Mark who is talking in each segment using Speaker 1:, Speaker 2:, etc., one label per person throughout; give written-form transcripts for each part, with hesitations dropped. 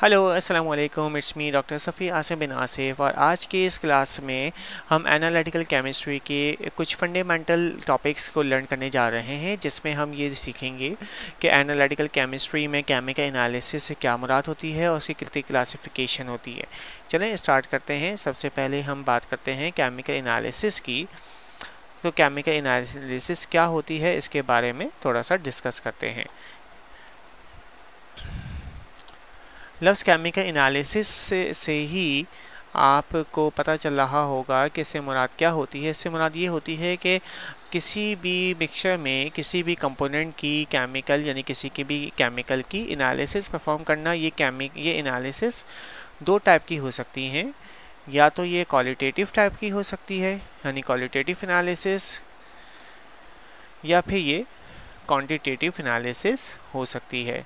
Speaker 1: Hello अस्सलाम वालेकुम, it's me doctor Safi Asif बिन आसिफ। और आज के इस क्लास में हम एनालिटिकल केमिस्ट्री के कुछ फंडामेंटल टॉपिक्स को लर्न करने जा रहे हैं, जिसमें हम ये सीखेंगे कि एनालिटिकल केमिस्ट्री में केमिकल एनालिसिस से क्या मुराद होती है और उसकी कितनी क्लासिफिकेशन होती है। चलें स्टार्ट करते हैं। सबसे पहले हम बात करते हैं केमिकल एनालिसिस की। तो केमिकल एनालिसिस क्या होती है इसके बारे में थोड़ा सा डिस्कस करते हैं। लफ्ज़ केमिकल एनालिसिस से ही आपको पता चल रहा होगा कि इससे मुराद क्या होती है। इससे मुराद ये होती है कि किसी भी मिक्सचर में किसी भी कंपोनेंट की केमिकल यानी किसी की भी केमिकल की एनालिसिस परफॉर्म करना। ये एनालिसिस दो टाइप की हो सकती हैं। या तो ये क्वालिटेटिव टाइप की हो सकती है यानी क्वालिटेटिव एनालिसिस, या फिर ये क्वांटिटेटिव एनालिसिस हो सकती है।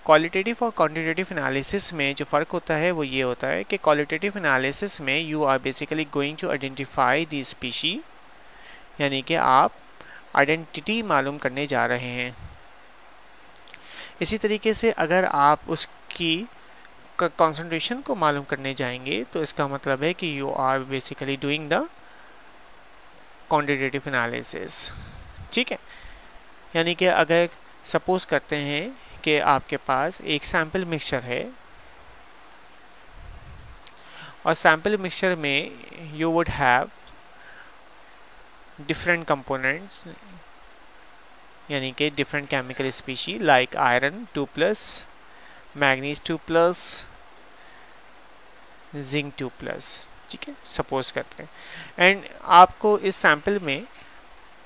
Speaker 1: क्वालिटेटिव और क्वांटिटेटिव एनालिसिस में जो फ़र्क होता है वो ये होता है कि क्वालिटेटिव एनालिसिस में you are basically going to identify the species, यानी कि आप आइडेंटिटी मालूम करने जा रहे हैं। इसी तरीके से अगर आप उसकी कॉन्सेंट्रेशन को मालूम करने जाएंगे तो इसका मतलब है कि you are basically doing the quantitative analysis. ठीक है, यानी कि अगर सपोज करते हैं कि आपके पास एक सैम्पल मिक्सचर है और सैम्पल मिक्सचर में you would have different components, यानी कि different chemical species like iron 2+, manganese 2+, zinc 2+। ठीक है, सपोज करते हैं एंड आपको इस सैम्पल में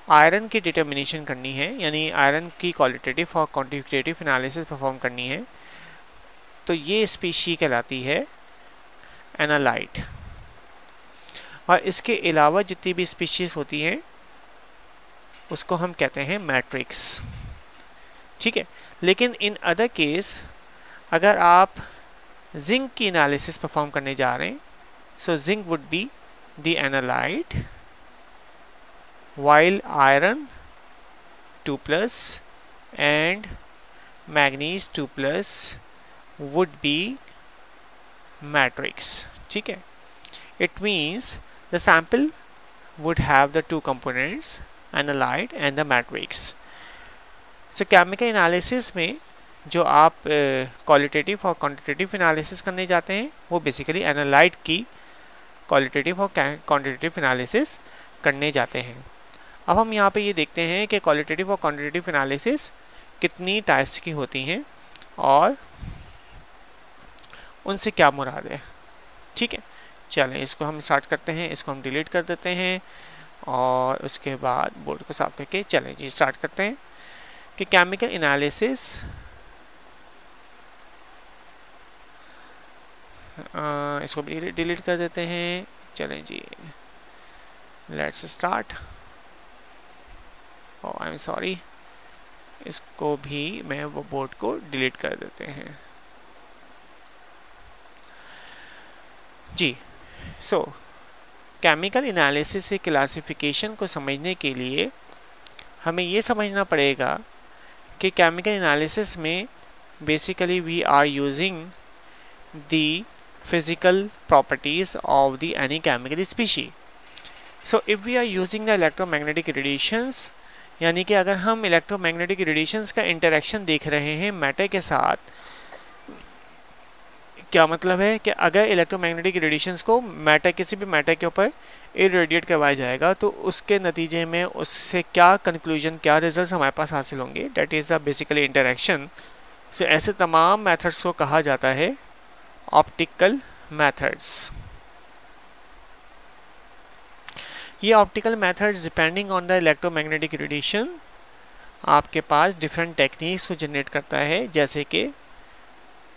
Speaker 1: आयरन की डिटर्मिनेशन करनी है, यानी आयरन की क्वालिटेटिव और क्वांटिटेटिव एनालिसिस परफॉर्म करनी है। तो ये स्पीशी कहलाती है एनालाइट। और इसके अलावा जितनी भी स्पीशीज होती हैं उसको हम कहते हैं मैट्रिक्स। ठीक है, लेकिन इन अदर केस अगर आप जिंक की एनालिसिस परफॉर्म करने जा रहे हैं, so zinc would be the analyte, while iron 2+ and manganese 2+ would be matrix. ठीक है, it means the sample would have the two components, analyte and the matrix. So chemical analysis में जो आप qualitative और क्वांटिटेटिव एनालिसिस करने जाते हैं वो बेसिकली एनालाइट की क्वालिटेटिव और क्वांटिटेटिव एनालिसिस करने जाते हैं। अब हम यहाँ पे ये देखते हैं कि क्वालिटेटिव और क्वांटिटेटिव एनालिसिस कितनी टाइप्स की होती हैं और उनसे क्या मुराद है। ठीक है, चलें इसको हम स्टार्ट करते हैं। इसको हम डिलीट कर देते हैं और उसके बाद बोर्ड को साफ करके चलें जी स्टार्ट करते हैं कि केमिकल एनालिसिस इसको भी डिलीट कर देते हैं। चलें जी, let's start. I am sorry, इसको भी मैं वो बोर्ड को डिलीट कर देते हैं जी। सो केमिकल एनालिसिस से क्लासिफिकेशन को समझने के लिए हमें ये समझना पड़ेगा कि केमिकल एनालिसिस में basically we are using the physical properties of the any chemical species. So if we are using the electromagnetic radiations, यानी कि अगर हम इलेक्ट्रोमैग्नेटिक रेडिएशंस का इंटरेक्शन देख रहे हैं मैटर के साथ, क्या मतलब है कि अगर इलेक्ट्रोमैग्नेटिक रेडिएशंस को किसी भी मैटर के ऊपर इरेडिएट करवाया जाएगा तो उसके नतीजे में उससे क्या कंक्लूजन, क्या रिजल्ट्स हमारे पास हासिल होंगे, that is the basically interaction. So ऐसे तमाम मेथड्स को कहा जाता है ऑप्टिकल मेथड्स। ये optical methods depending on the electromagnetic radiation आपके पास डिफरेंट टेक्निक्स को जनरेट करता है, जैसे कि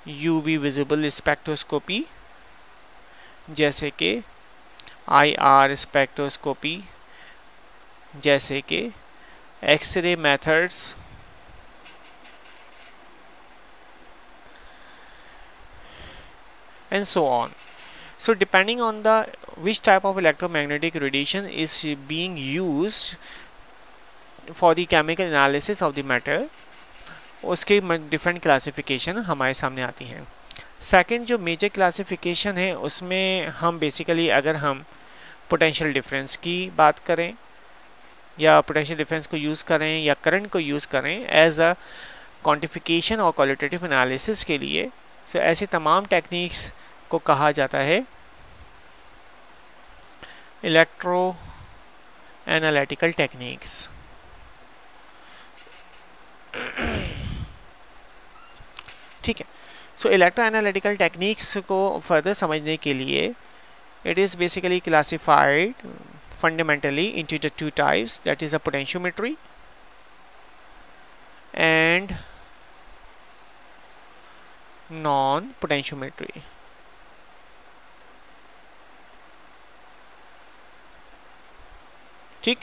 Speaker 1: यूवी विजिबल स्पेक्ट्रोस्कोपी, जैसे कि आईआर स्पेक्ट्रोस्कोपी, जैसे कि X ray methods, and so on. So depending on the which type of electromagnetic radiation is being used for the chemical analysis of the matter, उसकी डिफरेंट क्लासिफिकेशन हमारे सामने आती हैं। Second जो मेजर क्लासिफिकेशन है उसमें हम बेसिकली अगर हम पोटेंशियल डिफरेंस की बात करें या पोटेंशियल डिफरेंस को यूज़ करें या करंट को यूज़ करें एज अ क्वांटिफिकेशन और क्वालिटेटिव एनालिसिस के लिए, तो ऐसी तमाम टेक्निक्स को कहा जाता है इलेक्ट्रो एनालिटिकल टेक्निक्स। ठीक है, सो इलेक्ट्रो एनालिटिकल टेक्निक्स को फर्दर समझने के लिए it is basically classified fundamentally into the two types, that is a potentiometry and non-potentiometry. ठीक,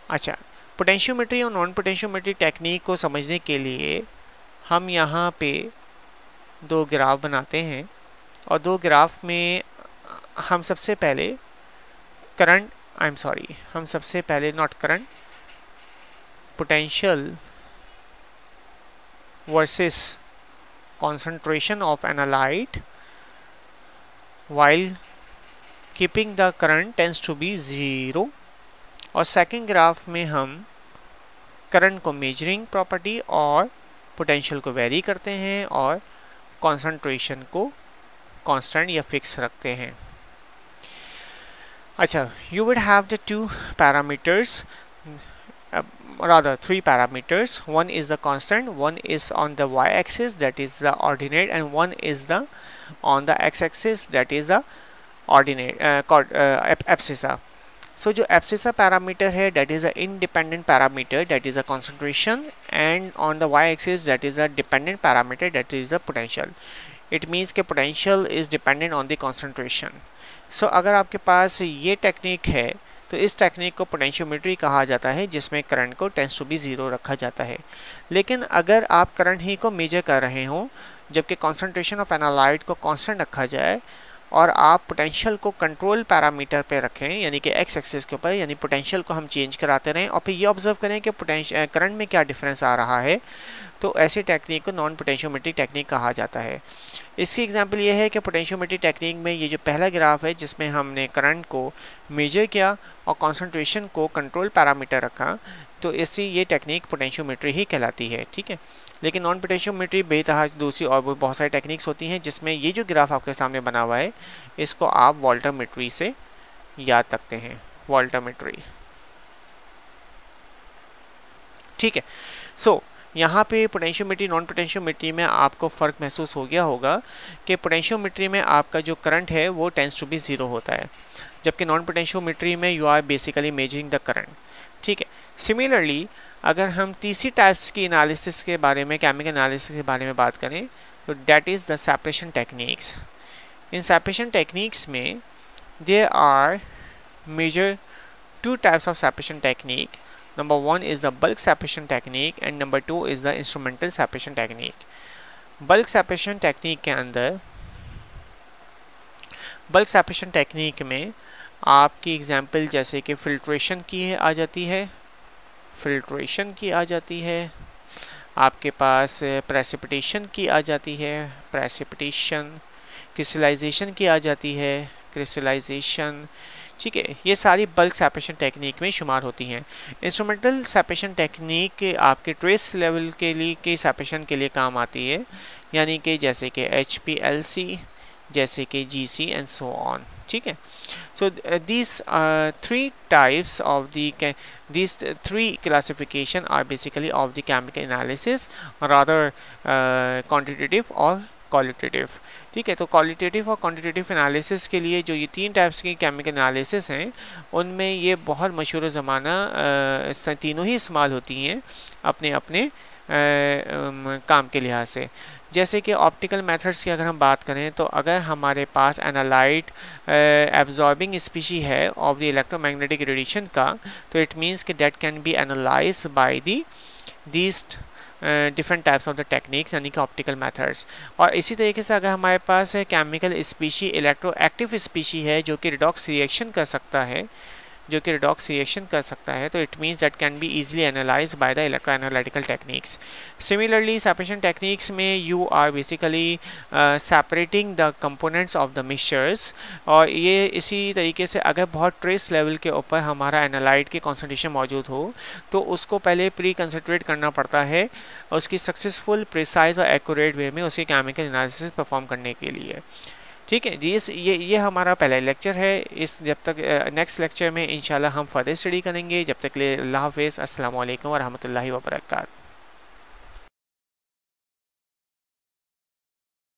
Speaker 1: अच्छा, पोटेंशियोमेट्री और नॉन पोटेंशियोमेट्री टेक्निक को समझने के लिए हम यहाँ पे दो ग्राफ बनाते हैं और दो ग्राफ में हम सबसे पहले करंट हम सबसे पहले not current, potential versus concentration of analyte while keeping the current tends to be 0, और सेकेंड ग्राफ में हम करंट को मेजरिंग प्रॉपर्टी और पोटेंशियल को वेरी करते हैं और कॉन्सेंट्रेशन को कांस्टेंट या फिक्स रखते हैं। अच्छा, you would have the two parameters, rather three parameters. One is the constant, one is on the y-axis, that is the ordinate, and one is the on the x-axis, that is the ordinate abscissa. So जो abscissa parameter है that is a independent parameter, that is a concentration, and on the y-axis that is a dependent parameter, that is the potential. It means कि potential is dependent on the concentration. So अगर आपके पास ये technique है तो इस technique को potentiometry कहा जाता है, जिसमें करंट को टेंड्स टू बी 0 रखा जाता है। लेकिन अगर आप करंट ही को मेजर कर रहे हो जबकि कॉन्सेंट्रेशन ऑफ एनालाइट को कांस्टेंट रखा जाए और आप पोटेंशियल को कंट्रोल पैरामीटर पे रखें, यानी कि एक्स एक्सिस के ऊपर, यानी पोटेंशियल को हम चेंज कराते रहें और फिर ये ऑब्जर्व करें कि करंट में क्या डिफरेंस आ रहा है, तो ऐसी टेक्निक को नॉन पोटेंशियोमेट्रिक टेक्निक कहा जाता है। इसकी एग्जांपल ये है कि पोटेंशियोमेट्रिक टेक्निक में ये जो पहला ग्राफ है जिसमें हमने करंट को मेजर किया और कॉन्सेंट्रेशन को कंट्रोल पैरामीटर रखा, तो ऐसी ये टेक्निक पोटेंशियोमेट्री ही कहलाती है। ठीक है, लेकिन नॉन पोटेंशियोमेट्री बेतहा दूसरी और बहुत सारी टेक्निक्स होती हैं, जिसमें ये जो ग्राफ आपके सामने बना हुआ है इसको आप वोल्टामेट्री से याद रखते हैं, वोल्टामेट्री। ठीक है, सो यहाँ पे पोटेंशियोमेट्री नॉन पोटेंशियोमेट्री में आपको फ़र्क महसूस हो गया होगा कि पोटेंशियोमेट्री में आपका जो करंट है वो टेंड्स टू बी 0 होता है, जबकि नॉन पोटेंशियोमेट्री में you are basically measuring the current. ठीक है, सिमिलरली अगर हम तीसरी टाइप्स की एनालिसिस के बारे में, केमिकल एनालिसिस के बारे में बात करें तो that is the separation techniques. इन सेपरेशन टेक्निक्स में there are major two types of separation technique. Number one is the bulk separation technique and number two is the instrumental separation technique. bulk separation technique के अंदर bulk separation technique में आपकी example जैसे कि filtration की आ जाती है, आपके पास प्रेसिपिटेशन की आ जाती है, प्रेसिपिटेशन, क्रिस्टलाइजेशन की आ जाती है, क्रिस्टलाइजेशन। ठीक है, ये सारी बल्क सेपरेशन टेक्निक में शुमार होती हैं। इंस्ट्रूमेंटल सेपरेशन टेक्निक आपके ट्रेस लेवल के लिए के सेपरेशन के लिए काम आती है, यानी कि जैसे कि HPLC, जैसे कि GC एंड सो ऑन। ठीक है, so these three types of these three classification are basically of the chemical analysis, rather quantitative और क्वालिटेटिव। ठीक है, तो क्वालिटेटिव और क्वांटिटेटिव एनालिसिस के लिए जो ये तीन टाइप्स की केमिकल एनालिसिस हैं उनमें ये बहुत मशहूर ज़माना तीनों ही इस्तेमाल होती हैं अपने अपने काम के लिहाज से। जैसे कि ऑप्टिकल मेथड्स की अगर हम बात करें तो अगर हमारे पास एनालाइट एब्जॉर्बिंग स्पीशी है ऑफ द इलेक्ट्रोमैग्नेटिक रेडिएशन का, तो इट मीन्स कि that can be analyse by these different types of the techniques, यानी कि ऑप्टिकल मेथड्स। और इसी तरीके से अगर हमारे पास chemical species electro active species है जो कि रिडॉक्स रिएक्शन कर सकता है, जो कि रिडॉक्स रिएक्शन कर सकता है, तो it means that can be easily analyse by the electroanalytical techniques. Similarly separation techniques में you are basically separating the components of the mixtures, और ये इसी तरीके से अगर बहुत ट्रेस लेवल के ऊपर हमारा एनालाइट की कॉन्सेंट्रेशन मौजूद हो तो उसको पहले प्री कंसंट्रेट करना पड़ता है उसकी सक्सेसफुल, प्रिसाइज और एक्यूरेट वे में उसकी केमिकल एनालिसिस परफॉर्म करने के लिए। ठीक है जी, ये हमारा पहला लेक्चर है। इस जब तक नेक्स्ट लेक्चर में इंशाल्लाह हम फर्दर स्टडी करेंगे। जब तक के लिए अल्लाह हाफिज़, अस्सलाम वालेकुम व रहमतुल्लाहि व बरकातहू।